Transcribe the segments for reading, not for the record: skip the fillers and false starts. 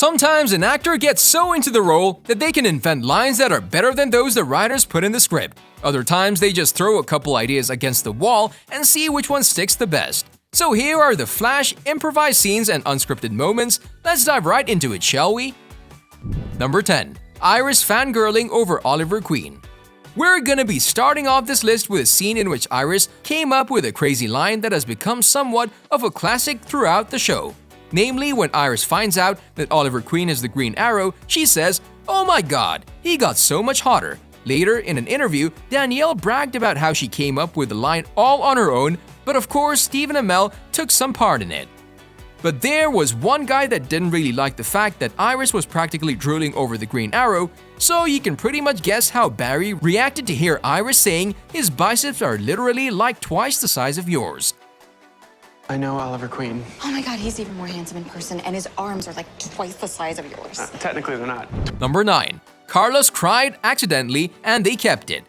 Sometimes an actor gets so into the role that they can invent lines that are better than those the writers put in the script. Other times they just throw a couple ideas against the wall and see which one sticks the best. So here are the Flash improvised scenes and unscripted moments. Let's dive right into it, shall we? Number 10. Iris fangirling over Oliver Queen. We're gonna be starting off this list with a scene in which Iris came up with a crazy line that has become somewhat of a classic throughout the show. Namely, when Iris finds out that Oliver Queen is the Green Arrow, she says, "Oh my god, he got so much hotter." Later, in an interview, Danielle bragged about how she came up with the line all on her own, but of course Stephen Amell took some part in it. But there was one guy that didn't really like the fact that Iris was practically drooling over the Green Arrow, so you can pretty much guess how Barry reacted to hear Iris saying his biceps are literally like twice the size of yours. I know Oliver Queen. Oh my god, he's even more handsome in person, and his arms are like twice the size of yours. Technically, they're not. Number 9. Carlos cried accidentally and they kept it.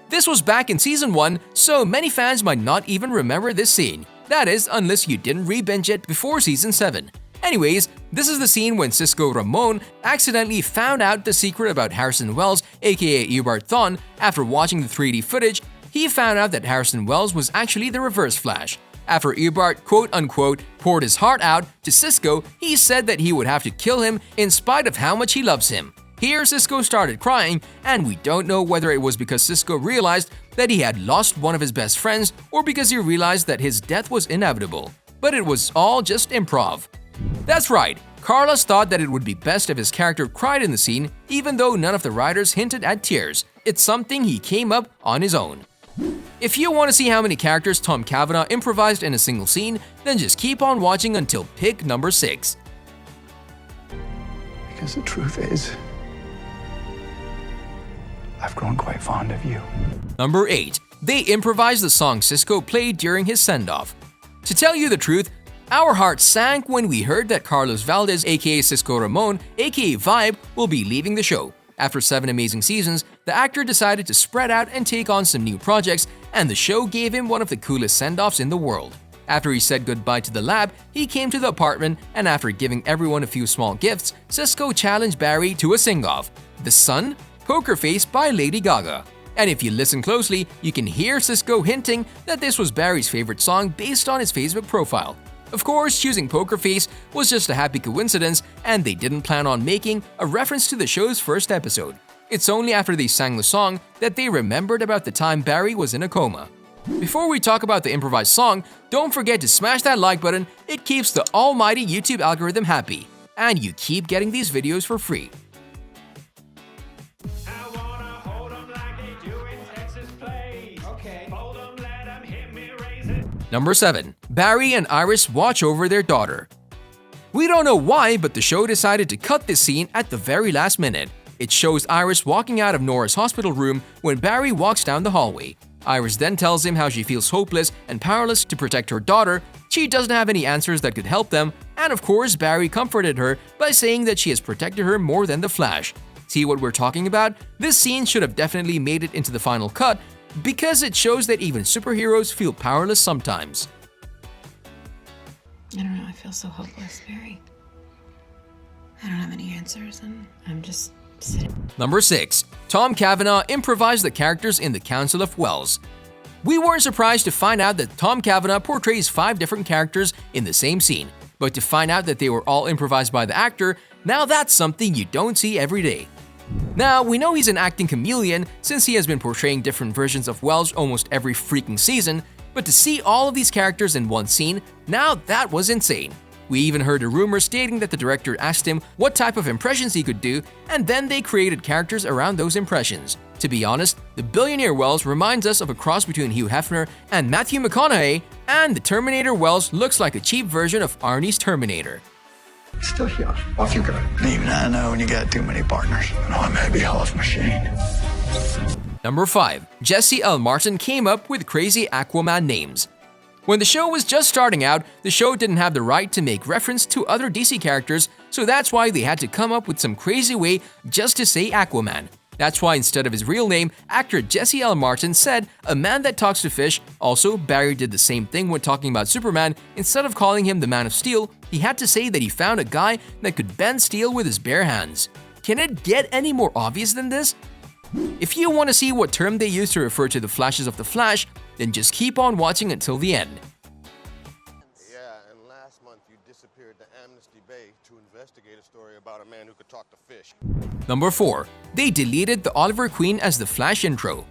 This was back in Season 1, so many fans might not even remember this scene. That is, unless you didn't re-binge it before Season 7. Anyways, this is the scene when Cisco Ramon accidentally found out the secret about Harrison Wells, aka Eobard Thawne. After watching the 3D footage, he found out that Harrison Wells was actually the Reverse Flash. After Eobard quote-unquote poured his heart out to Cisco, he said that he would have to kill him in spite of how much he loves him. Here, Cisco started crying, and we don't know whether it was because Cisco realized that he had lost one of his best friends or because he realized that his death was inevitable. But it was all just improv. That's right, Carlos thought that it would be best if his character cried in the scene, even though none of the writers hinted at tears. It's something he came up on his own. If you want to see how many characters Tom Cavanagh improvised in a single scene, then just keep on watching until pick number 6. Because the truth is, I've grown quite fond of you. Number 8. They improvised the song Cisco played during his send-off. To tell you the truth, our hearts sank when we heard that Carlos Valdez, aka Cisco Ramon, aka Vibe, will be leaving the show. After 7 amazing seasons, the actor decided to spread out and take on some new projects, and the show gave him one of the coolest send-offs in the world. After he said goodbye to the lab, he came to the apartment, and after giving everyone a few small gifts, Cisco challenged Barry to a sing-off. The Sun? Poker Face by Lady Gaga. And if you listen closely, you can hear Cisco hinting that this was Barry's favorite song based on his Facebook profile. Of course, choosing Poker Face was just a happy coincidence, and they didn't plan on making a reference to the show's first episode. It's only after they sang the song that they remembered about the time Barry was in a coma. Before we talk about the improvised song, don't forget to smash that like button. It keeps the almighty YouTube algorithm happy. And you keep getting these videos for free. Number 7. Barry and Iris watch over their daughter. We don't know why, but the show decided to cut this scene at the very last minute. It shows Iris walking out of Nora's hospital room when Barry walks down the hallway. Iris then tells him how she feels hopeless and powerless to protect her daughter. She doesn't have any answers that could help them, and of course Barry comforted her by saying that she has protected her more than the Flash. See what we're talking about? This scene should have definitely made it into the final cut, because it shows that even superheroes feel powerless sometimes. I don't know, I feel so hopeless, Barry. I don't have any answers, and I'm just sitting. Number 6. Tom Cavanagh improvised the characters in the Council of Wells. We weren't surprised to find out that Tom Cavanagh portrays 5 different characters in the same scene, but to find out that they were all improvised by the actor, now that's something you don't see every day. Now, we know he's an acting chameleon since he has been portraying different versions of Wells almost every freaking season, but to see all of these characters in one scene, now that was insane. We even heard a rumor stating that the director asked him what type of impressions he could do, and then they created characters around those impressions. To be honest, the billionaire Wells reminds us of a cross between Hugh Hefner and Matthew McConaughey, and the Terminator Wells looks like a cheap version of Arnie's Terminator. Still here. Off you go. Even I know when you got too many partners. No, I may be off machine. Number 5. Jesse L. Martin came up with crazy Aquaman names. When the show was just starting out, the show didn't have the right to make reference to other DC characters, so that's why they had to come up with some crazy way just to say Aquaman. That's why instead of his real name, actor Jesse L. Martin said, "A man that talks to fish." Also, Barry did the same thing when talking about Superman. Instead of calling him the Man of Steel, he had to say that he found a guy that could bend steel with his bare hands. Can it get any more obvious than this? If you want to see what term they use to refer to the flashes of the Flash, then just keep on watching until the end. Yeah, and last month you disappeared to Amnesty Bay to investigate a story about a man who could talk to fish. Number 4. They deleted the Oliver Queen as the Flash intro.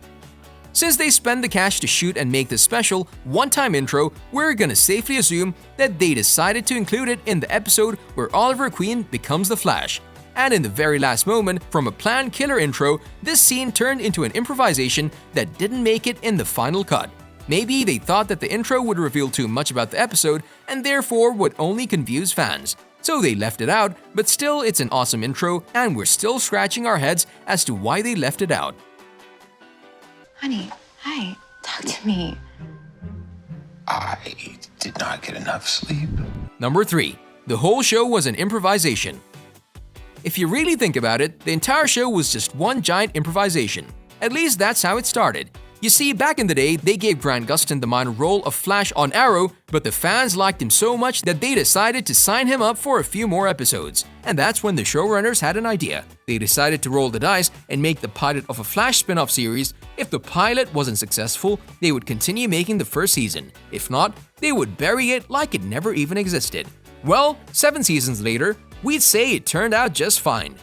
Since they spent the cash to shoot and make this special, one-time intro, we're gonna safely assume that they decided to include it in the episode where Oliver Queen becomes the Flash. And in the very last moment, from a planned killer intro, this scene turned into an improvisation that didn't make it in the final cut. Maybe they thought that the intro would reveal too much about the episode and therefore would only confuse fans. So they left it out, but still it's an awesome intro and we're still scratching our heads as to why they left it out. Honey, hi, talk to me. I did not get enough sleep. Number 3. The whole show was an improvisation. If you really think about it, the entire show was just one giant improvisation. At least that's how it started. You see, back in the day, they gave Grant Gustin the minor role of Flash on Arrow, but the fans liked him so much that they decided to sign him up for a few more episodes. And that's when the showrunners had an idea. They decided to roll the dice and make the pilot of a Flash spin-off series. If the pilot wasn't successful, they would continue making the first season. If not, they would bury it like it never even existed. Well, 7 seasons later, we'd say it turned out just fine.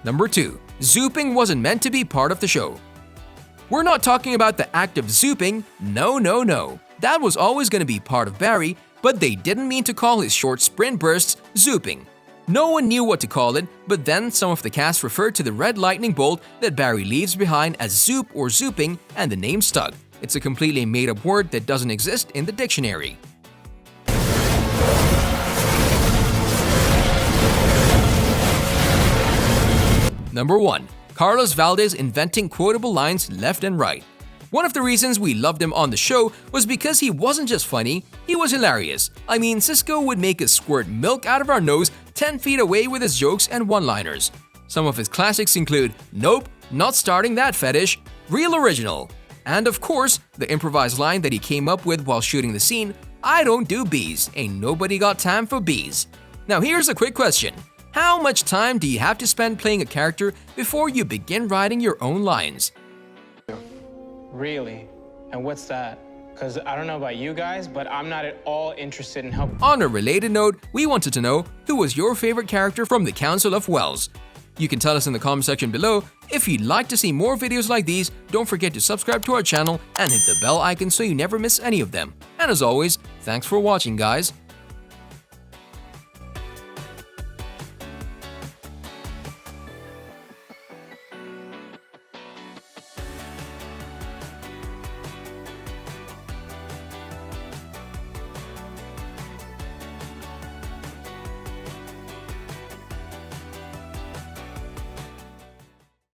Number 2. Zooping wasn't meant to be part of the show. We're not talking about the act of zooping, no. That was always going to be part of Barry, but they didn't mean to call his short sprint bursts zooping. No one knew what to call it, but then some of the cast referred to the red lightning bolt that Barry leaves behind as zoop or zooping, and the name stuck. It's a completely made-up word that doesn't exist in the dictionary. Number 1. Carlos Valdez inventing quotable lines left and right. One of the reasons we loved him on the show was because he wasn't just funny, he was hilarious. I mean, Cisco would make us squirt milk out of our nose 10 feet away with his jokes and one-liners. Some of his classics include "Nope, not starting that fetish," "Real original," and of course, the improvised line that he came up with while shooting the scene, "I don't do bees, ain't nobody got time for bees." Now here's a quick question. How much time do you have to spend playing a character before you begin writing your own lines? Really? And what's that? Because I don't know about you guys, but I'm not at all interested in helping. On a related note, we wanted to know who was your favorite character from the Council of Wells. You can tell us in the comment section below. If you'd like to see more videos like these, don't forget to subscribe to our channel and hit the bell icon so you never miss any of them. And as always, thanks for watching, guys.